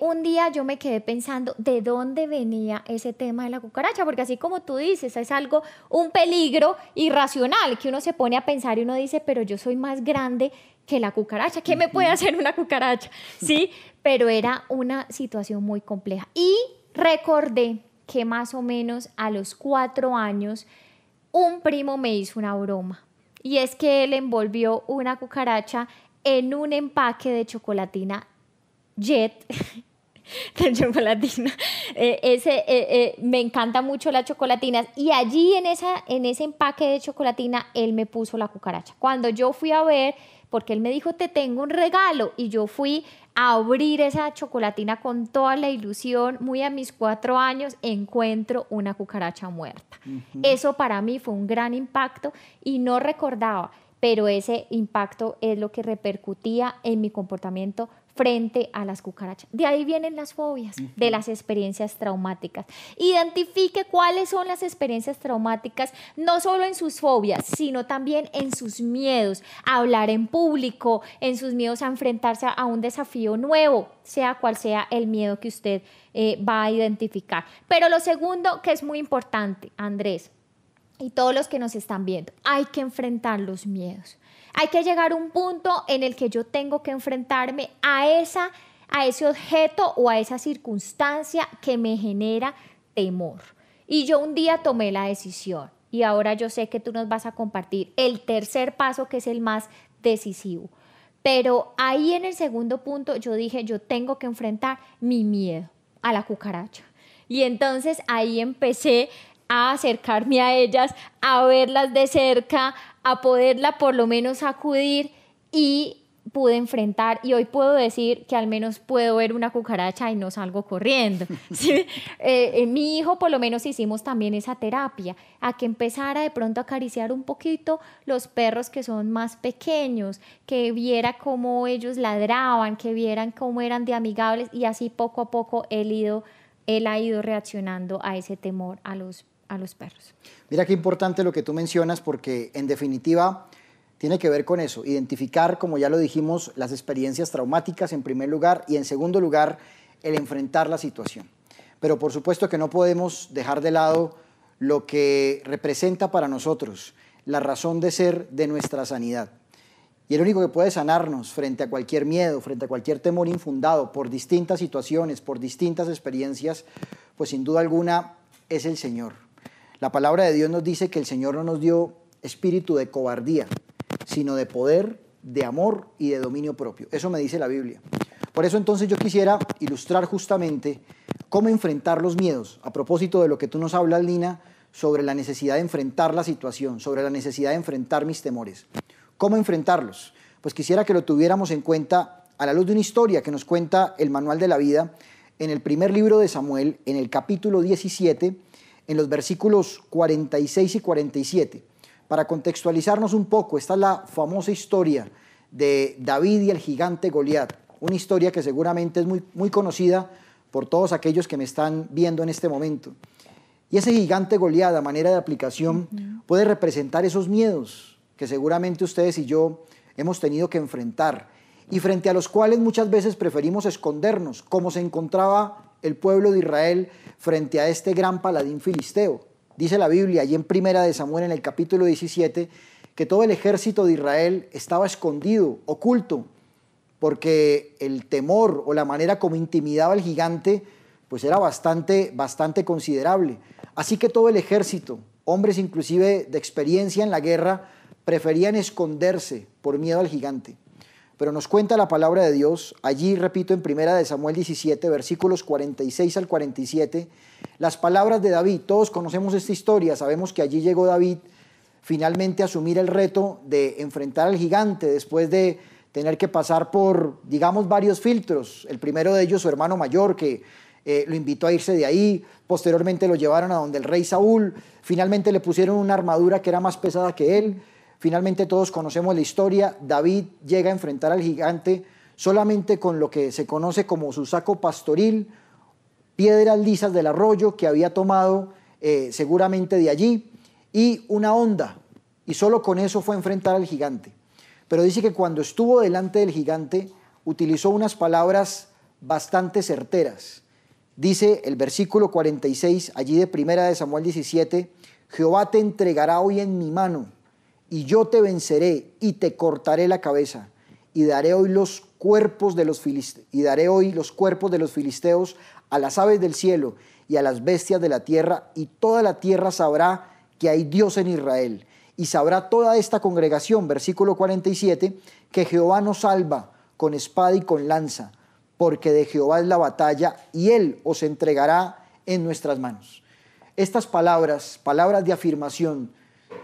Speaker 2: un día yo me quedé pensando de dónde venía ese tema de la cucaracha, porque así como tú dices, es algo, un peligro irracional que uno se pone a pensar y uno dice, pero yo soy más grande que la cucaracha, ¿qué me puede hacer una cucaracha? Sí, pero era una situación muy compleja. Y recordé que más o menos a los 4 años un primo me hizo una broma y es que él envolvió una cucaracha en un empaque de chocolatina Jet, de chocolatina. Me encanta mucho las chocolatinas y allí en ese empaque de chocolatina él me puso la cucaracha. Cuando yo fui a ver, porque él me dijo, te tengo un regalo, y yo fui a abrir esa chocolatina con toda la ilusión, muy a mis 4 años, encuentro una cucaracha muerta. Eso para mí fue un gran impacto y no recordaba, pero ese impacto es lo que repercutía en mi comportamiento frente a las cucarachas. De ahí vienen las fobias, de las experiencias traumáticas. Identifique cuáles son las experiencias traumáticas, no solo en sus fobias, sino también en sus miedos a hablar en público, en sus miedos a enfrentarse a un desafío nuevo, sea cual sea el miedo que usted va a identificar. Pero lo segundo, que es muy importante, Andrés, y todos los que nos están viendo, hay que enfrentar los miedos. Hay que llegar a un punto en el que yo tengo que enfrentarme a ese objeto o a esa circunstancia que me genera temor. Y yo un día tomé la decisión y ahora yo sé que tú nos vas a compartir el tercer paso, que es el más decisivo. Pero ahí en el segundo punto yo dije, yo tengo que enfrentar mi miedo a la cucaracha. Y entonces ahí empecé a acercarme a ellas, a verlas de cerca, a poderla por lo menos sacudir y pude enfrentar, y hoy puedo decir que al menos puedo ver una cucaracha y no salgo corriendo. ¿Sí? Mi hijo por lo menos hicimos también esa terapia, a que empezara de pronto a acariciar un poquito los perros que son más pequeños, que viera cómo ellos ladraban, que vieran cómo eran de amigables, y así poco a poco él ha ido reaccionando a ese temor a los perros.
Speaker 1: Mira qué importante lo que tú mencionas, porque en definitiva tiene que ver con eso, identificar, como ya lo dijimos, las experiencias traumáticas en primer lugar y en segundo lugar el enfrentar la situación. Pero por supuesto que no podemos dejar de lado lo que representa para nosotros la razón de ser de nuestra sanidad. Y el único que puede sanarnos frente a cualquier miedo, frente a cualquier temor infundado por distintas situaciones, por distintas experiencias, pues sin duda alguna es el Señor. La palabra de Dios nos dice que el Señor no nos dio espíritu de cobardía, sino de poder, de amor y de dominio propio. Eso me dice la Biblia. Por eso entonces yo quisiera ilustrar justamente cómo enfrentar los miedos. A propósito de lo que tú nos hablas, Lina, sobre la necesidad de enfrentar la situación, sobre la necesidad de enfrentar mis temores. ¿Cómo enfrentarlos? Pues quisiera que lo tuviéramos en cuenta a la luz de una historia que nos cuenta el Manual de la Vida en el primer libro de Samuel, en el capítulo 17, en los versículos 46 y 47. Para contextualizarnos un poco, esta es la famosa historia de David y el gigante Goliat, una historia que seguramente es muy conocida por todos aquellos que me están viendo en este momento. Y ese gigante Goliat, a manera de aplicación, puede representar esos miedos que seguramente ustedes y yo hemos tenido que enfrentar y frente a los cuales muchas veces preferimos escondernos, como se encontraba el pueblo de Israel frente a este gran paladín filisteo. Dice la Biblia, allí en Primera de Samuel, en el capítulo 17, que todo el ejército de Israel estaba escondido, oculto, porque el temor o la manera como intimidaba al gigante, pues era bastante considerable. Así que todo el ejército, hombres inclusive de experiencia en la guerra, preferían esconderse por miedo al gigante. Pero nos cuenta la palabra de Dios, allí, repito, en Primera de Samuel 17, versículos 46 al 47, las palabras de David. Todos conocemos esta historia, sabemos que allí llegó David finalmente a asumir el reto de enfrentar al gigante después de tener que pasar por, digamos, varios filtros. El primero de ellos, su hermano mayor, que lo invitó a irse de ahí. Posteriormente lo llevaron a donde el rey Saúl. Finalmente le pusieron una armadura que era más pesada que él. Finalmente todos conocemos la historia. David llega a enfrentar al gigante solamente con lo que se conoce como su saco pastoril, piedras lisas del arroyo que había tomado seguramente de allí, y una honda. Y solo con eso fue a enfrentar al gigante. Pero dice que cuando estuvo delante del gigante, utilizó unas palabras bastante certeras. Dice el versículo 46, allí de Primera de Samuel 17, Jehová te entregará hoy en mi mano, y yo te venceré, y te cortaré la cabeza, y daré hoy los cuerpos de los filisteos a las aves del cielo, y a las bestias de la tierra, y toda la tierra sabrá que hay Dios en Israel. Y sabrá toda esta congregación, versículo 47, que Jehová nos salva con espada y con lanza, porque de Jehová es la batalla, y Él os entregará en nuestras manos. Estas palabras de afirmación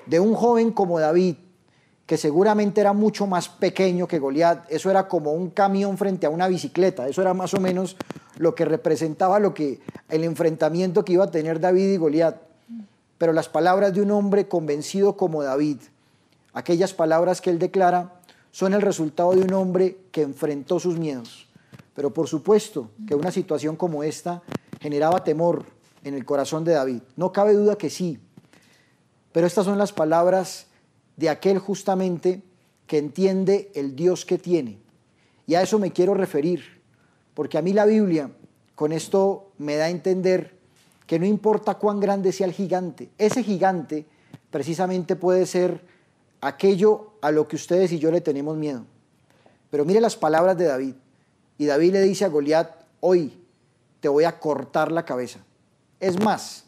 Speaker 1: de un joven como David, que seguramente era mucho más pequeño que Goliat, eso era como un camión frente a una bicicleta, eso era más o menos lo que representaba el enfrentamiento que iba a tener David y Goliat. Pero las palabras de un hombre convencido como David, aquellas palabras que él declara, son el resultado de un hombre que enfrentó sus miedos. Pero por supuesto que una situación como esta generaba temor en el corazón de David. No cabe duda que sí. Pero estas son las palabras de aquel justamente que entiende el Dios que tiene. Y a eso me quiero referir, porque a mí la Biblia con esto me da a entender que no importa cuán grande sea el gigante, ese gigante precisamente puede ser aquello a lo que ustedes y yo le tenemos miedo. Pero mire las palabras de David. Y David le dice a Goliat, hoy te voy a cortar la cabeza. Es más,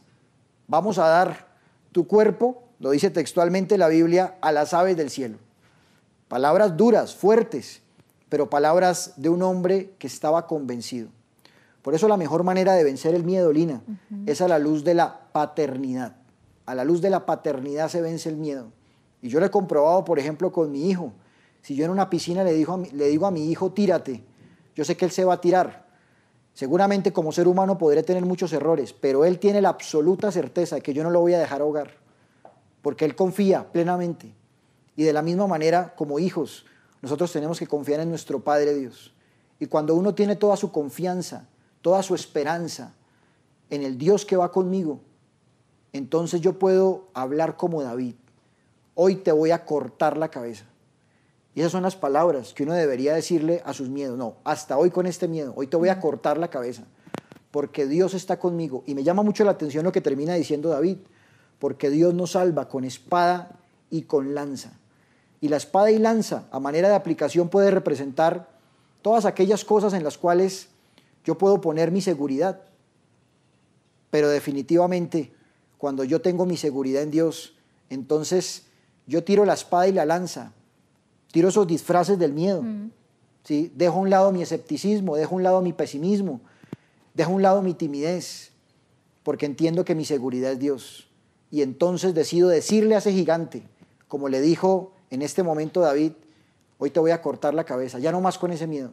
Speaker 1: vamos a dar tu cuerpo, lo dice textualmente la Biblia, a las aves del cielo. Palabras duras, fuertes, pero palabras de un hombre que estaba convencido. Por eso la mejor manera de vencer el miedo, Lina, es a la luz de la paternidad. A la luz de la paternidad se vence el miedo. Y yo lo he comprobado, por ejemplo, con mi hijo. Si yo en una piscina le digo a mi hijo, tírate, yo sé que él se va a tirar. Seguramente como ser humano podré tener muchos errores, pero él tiene la absoluta certeza de que yo no lo voy a dejar ahogar, porque él confía plenamente. Y de la misma manera, como hijos, nosotros tenemos que confiar en nuestro Padre Dios. Y cuando uno tiene toda su confianza, toda su esperanza en el Dios que va conmigo, entonces yo puedo hablar como David. Hoy te voy a cortar la cabeza. Y esas son las palabras que uno debería decirle a sus miedos. No, hasta hoy con este miedo, hoy te voy a cortar la cabeza, porque Dios está conmigo. Y me llama mucho la atención lo que termina diciendo David, porque Dios nos salva con espada y con lanza. Y la espada y lanza, a manera de aplicación, puede representar todas aquellas cosas en las cuales yo puedo poner mi seguridad. pero definitivamente cuando yo tengo mi seguridad en Dios, entonces yo tiro la espada y la lanza, tiro esos disfraces del miedo, ¿sí? Dejo a un lado mi escepticismo, dejo a un lado mi pesimismo, dejo a un lado mi timidez, porque entiendo que mi seguridad es Dios. Y entonces decido decirle a ese gigante, como le dijo en este momento David, hoy te voy a cortar la cabeza, ya no más con ese miedo,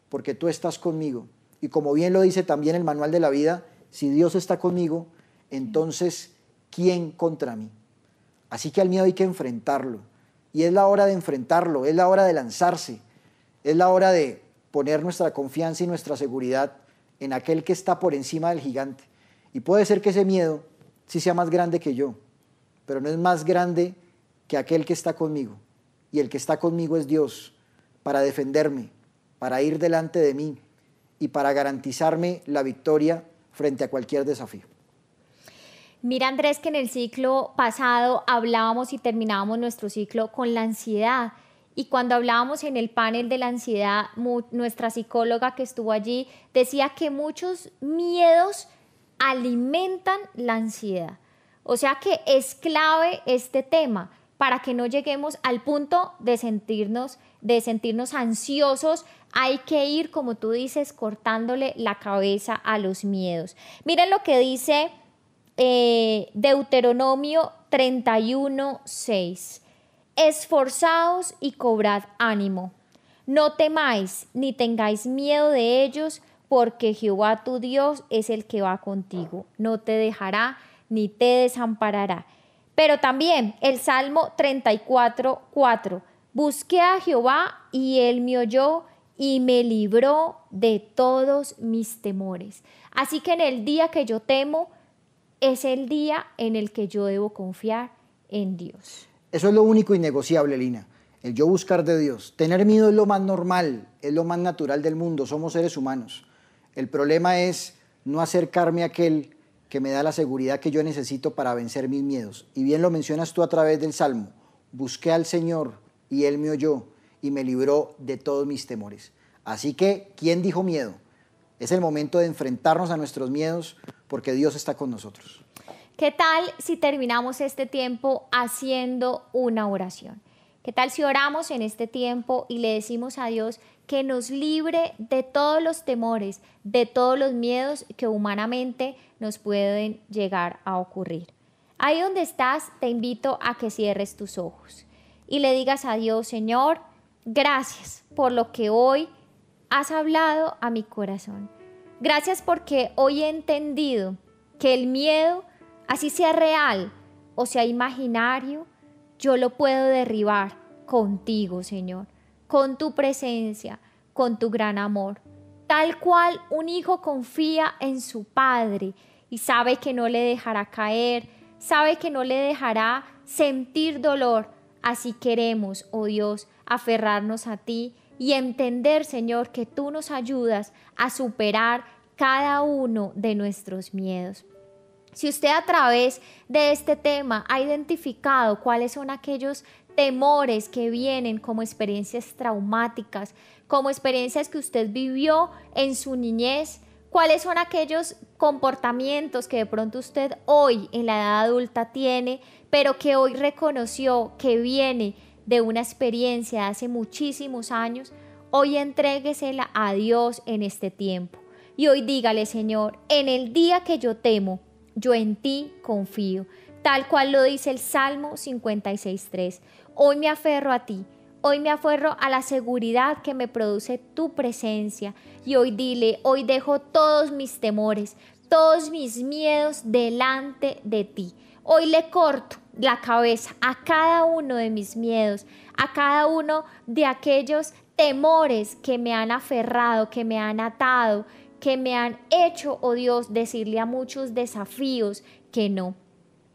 Speaker 1: porque tú estás conmigo. Y como bien lo dice también el manual de la vida, si Dios está conmigo, entonces, ¿quién contra mí? Así que al miedo hay que enfrentarlo. Y es la hora de enfrentarlo, es la hora de lanzarse, es la hora de poner nuestra confianza y nuestra seguridad en aquel que está por encima del gigante. Y puede ser que ese miedo sí sea más grande que yo, pero no es más grande que aquel que está conmigo. Y el que está conmigo es Dios, para defenderme, para ir delante de mí y para garantizarme la victoria frente a cualquier desafío.
Speaker 2: Mira, Andrés, que en el ciclo pasado hablábamos y terminábamos nuestro ciclo con la ansiedad. Y cuando hablábamos en el panel de la ansiedad, nuestra psicóloga que estuvo allí decía que muchos miedos alimentan la ansiedad. O sea que es clave este tema para que no lleguemos al punto de sentirnos ansiosos. Hay que ir, como tú dices, cortándole la cabeza a los miedos. Miren lo que dice Deuteronomio 31:6. Esforzaos y cobrad ánimo. No temáis ni tengáis miedo de ellos, porque Jehová tu Dios es el que va contigo. No te dejará ni te desamparará. Pero también el Salmo 34:4. Busqué a Jehová y él me oyó y me libró de todos mis temores. Así que en el día que yo temo, es el día en el que yo debo confiar en Dios.
Speaker 1: Eso es lo único innegociable, Lina, el yo buscar de Dios. Tener miedo es lo más normal, es lo más natural del mundo, somos seres humanos. El problema es no acercarme a aquel que me da la seguridad que yo necesito para vencer mis miedos. Y bien lo mencionas tú a través del Salmo. Busqué al Señor y Él me oyó y me libró de todos mis temores. Así que, ¿quién dijo miedo? Es el momento de enfrentarnos a nuestros miedos porque Dios está con nosotros.
Speaker 2: ¿Qué tal si terminamos este tiempo haciendo una oración? ¿Qué tal si oramos en este tiempo y le decimos a Dios que nos libre de todos los temores, de todos los miedos que humanamente nos pueden llegar a ocurrir? Ahí donde estás, te invito a que cierres tus ojos y le digas a Dios: Señor, gracias por lo que hoy has hablado a mi corazón. Gracias porque hoy he entendido que el miedo, así sea real o sea imaginario, yo lo puedo derribar contigo, Señor, con tu presencia, con tu gran amor. Tal cual un hijo confía en su padre y sabe que no le dejará caer, sabe que no le dejará sentir dolor. Así queremos, oh Dios, aferrarnos a ti y entender, Señor, que tú nos ayudas a superar cada uno de nuestros miedos. Si usted a través de este tema ha identificado cuáles son aquellos temores que vienen como experiencias traumáticas, como experiencias que usted vivió en su niñez, cuáles son aquellos comportamientos que de pronto usted hoy en la edad adulta tiene, pero que hoy reconoció que viene de una experiencia de hace muchísimos años, hoy entréguesela a Dios en este tiempo. Y hoy dígale: Señor, en el día que yo temo, yo en ti confío, tal cual lo dice el Salmo 56:3. Hoy me aferro a ti, hoy me aferro a la seguridad que me produce tu presencia. Y hoy dile: hoy dejo todos mis temores, todos mis miedos delante de ti. Hoy le corto la cabeza a cada uno de mis miedos, a cada uno de aquellos temores que me han aferrado, que me han atado, que me han hecho, oh Dios, decirle a muchos desafíos que no.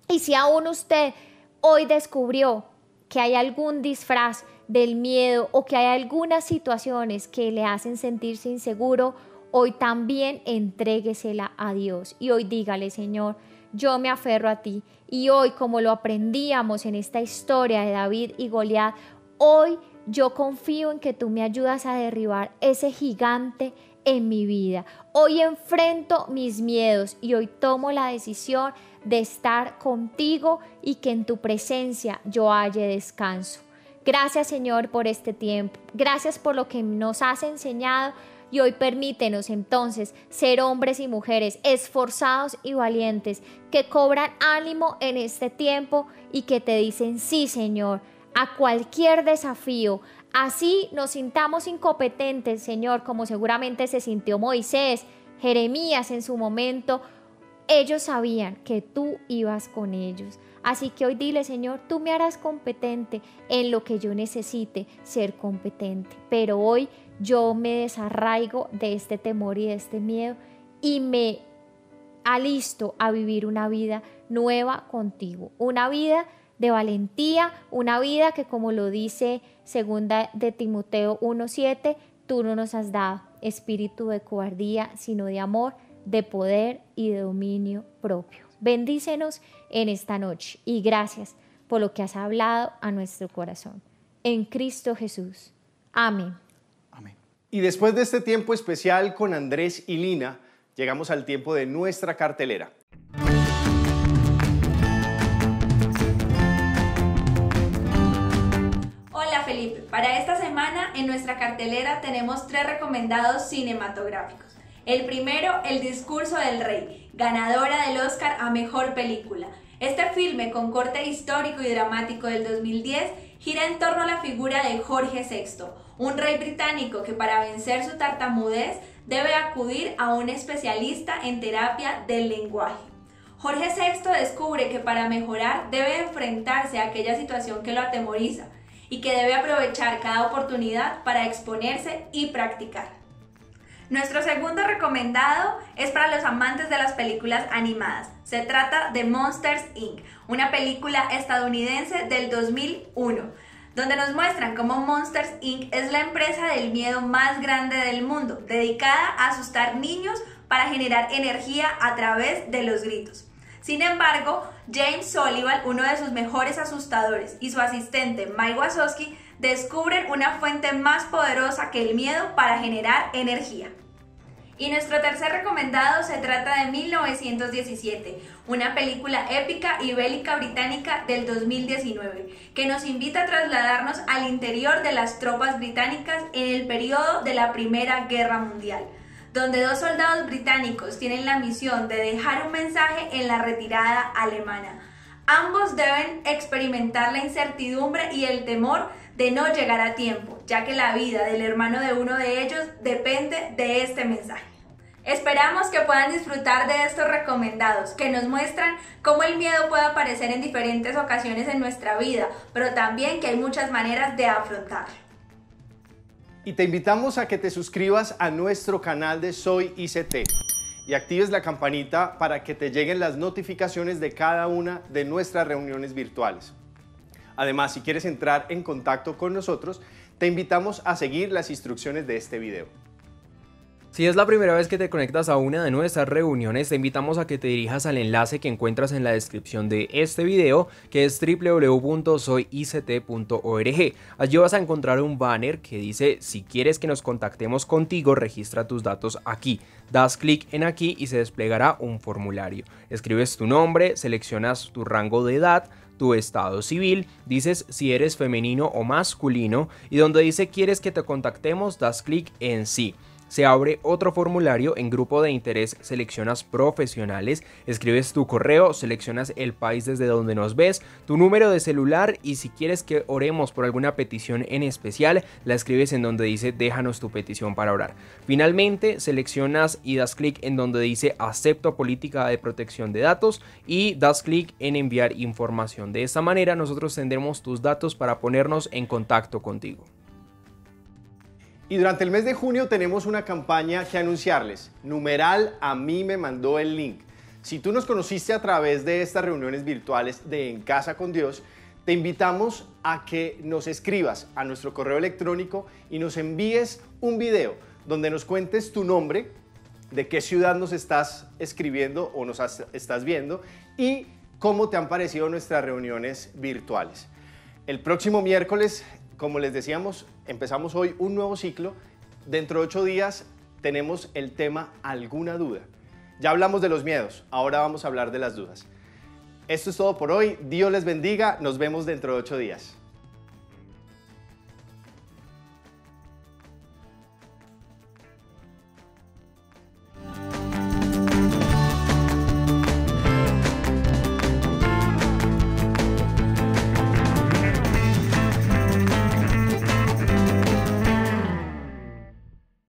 Speaker 2: Y si aún usted hoy descubrió que hay algún disfraz del miedo o que hay algunas situaciones que le hacen sentirse inseguro, hoy también entréguesela a Dios y hoy dígale: Señor, yo me aferro a ti. Y hoy, como lo aprendíamos en esta historia de David y Goliat, hoy yo confío en que tú me ayudas a derribar ese gigante en mi vida. Hoy enfrento mis miedos y hoy tomo la decisión de estar contigo y que en tu presencia yo halle descanso. Gracias, Señor, por este tiempo. Gracias por lo que nos has enseñado y hoy permítenos entonces ser hombres y mujeres esforzados y valientes que cobran ánimo en este tiempo y que te dicen sí, Señor, a cualquier desafío. Así nos sintamos incompetentes, Señor, como seguramente se sintió Moisés, Jeremías en su momento. Ellos sabían que tú ibas con ellos. Así que hoy dile, Señor, tú me harás competente en lo que yo necesite ser competente. Pero hoy yo me desarraigo de este temor y de este miedo y me alisto a vivir una vida nueva contigo. Una vida de valentía, una vida que, como lo dice 2 de Timoteo 1:7, tú no nos has dado espíritu de cobardía, sino de amor, de poder y de dominio propio. Bendícenos en esta noche y gracias por lo que has hablado a nuestro corazón. En Cristo Jesús. Amén.
Speaker 3: Amén. Y después de este tiempo especial con Andrés y Lina, llegamos al tiempo de nuestra cartelera.
Speaker 14: Hola Felipe, para esta semana en nuestra cartelera tenemos 3 recomendados cinematográficos. El primero, El discurso del rey, ganadora del Oscar a Mejor Película. Este filme, con corte histórico y dramático del 2010, gira en torno a la figura de Jorge VI, un rey británico que para vencer su tartamudez debe acudir a un especialista en terapia del lenguaje. Jorge VI descubre que para mejorar debe enfrentarse a aquella situación que lo atemoriza y que debe aprovechar cada oportunidad para exponerse y practicar. Nuestro segundo recomendado es para los amantes de las películas animadas. Se trata de Monsters, Inc., una película estadounidense del 2001, donde nos muestran cómo Monsters, Inc. es la empresa del miedo más grande del mundo, dedicada a asustar niños para generar energía a través de los gritos. Sin embargo, James Sullivan, uno de sus mejores asustadores, y su asistente Mike Wazowski descubren una fuente más poderosa que el miedo para generar energía. Y nuestro tercer recomendado se trata de 1917, una película épica y bélica británica del 2019, que nos invita a trasladarnos al interior de las tropas británicas en el periodo de la Primera Guerra Mundial, donde 2 soldados británicos tienen la misión de dejar un mensaje en la retirada alemana. Ambos deben experimentar la incertidumbre y el temor de no llegar a tiempo, ya que la vida del hermano de uno de ellos depende de este mensaje. Esperamos que puedan disfrutar de estos recomendados, que nos muestran cómo el miedo puede aparecer en diferentes ocasiones en nuestra vida, pero también que hay muchas maneras de afrontarlo.
Speaker 3: Y te invitamos a que te suscribas a nuestro canal de Soy ICT y actives la campanita para que te lleguen las notificaciones de cada una de nuestras reuniones virtuales. Además, si quieres entrar en contacto con nosotros, te invitamos a seguir las instrucciones de este video.
Speaker 15: Si es la primera vez que te conectas a una de nuestras reuniones, te invitamos a que te dirijas al enlace que encuentras en la descripción de este video, que es www.soyict.org. Allí vas a encontrar un banner que dice: si quieres que nos contactemos contigo, registra tus datos aquí. Das clic en aquí y se desplegará un formulario. Escribes tu nombre, seleccionas tu rango de edad, tu estado civil, dices si eres femenino o masculino y donde dice quieres que te contactemos, das clic en sí. Se abre otro formulario. En grupo de interés seleccionas profesionales, escribes tu correo, seleccionas el país desde donde nos ves, tu número de celular y si quieres que oremos por alguna petición en especial, la escribes en donde dice déjanos tu petición para orar. Finalmente seleccionas y das clic en donde dice acepto política de protección de datos y das clic en enviar información. De esta manera nosotros tendremos tus datos para ponernos en contacto contigo.
Speaker 3: Y durante el mes de junio tenemos una campaña que anunciarles. Numeral a mí me mandó el link. Si tú nos conociste a través de estas reuniones virtuales de En Casa con Dios, te invitamos a que nos escribas a nuestro correo electrónico y nos envíes un video donde nos cuentes tu nombre, de qué ciudad nos estás escribiendo o nos estás viendo y cómo te han parecido nuestras reuniones virtuales. El próximo miércoles, como les decíamos, empezamos hoy un nuevo ciclo. Dentro de 8 días tenemos el tema ¿alguna duda? Ya hablamos de los miedos, ahora vamos a hablar de las dudas. Esto es todo por hoy, Dios les bendiga, nos vemos dentro de 8 días.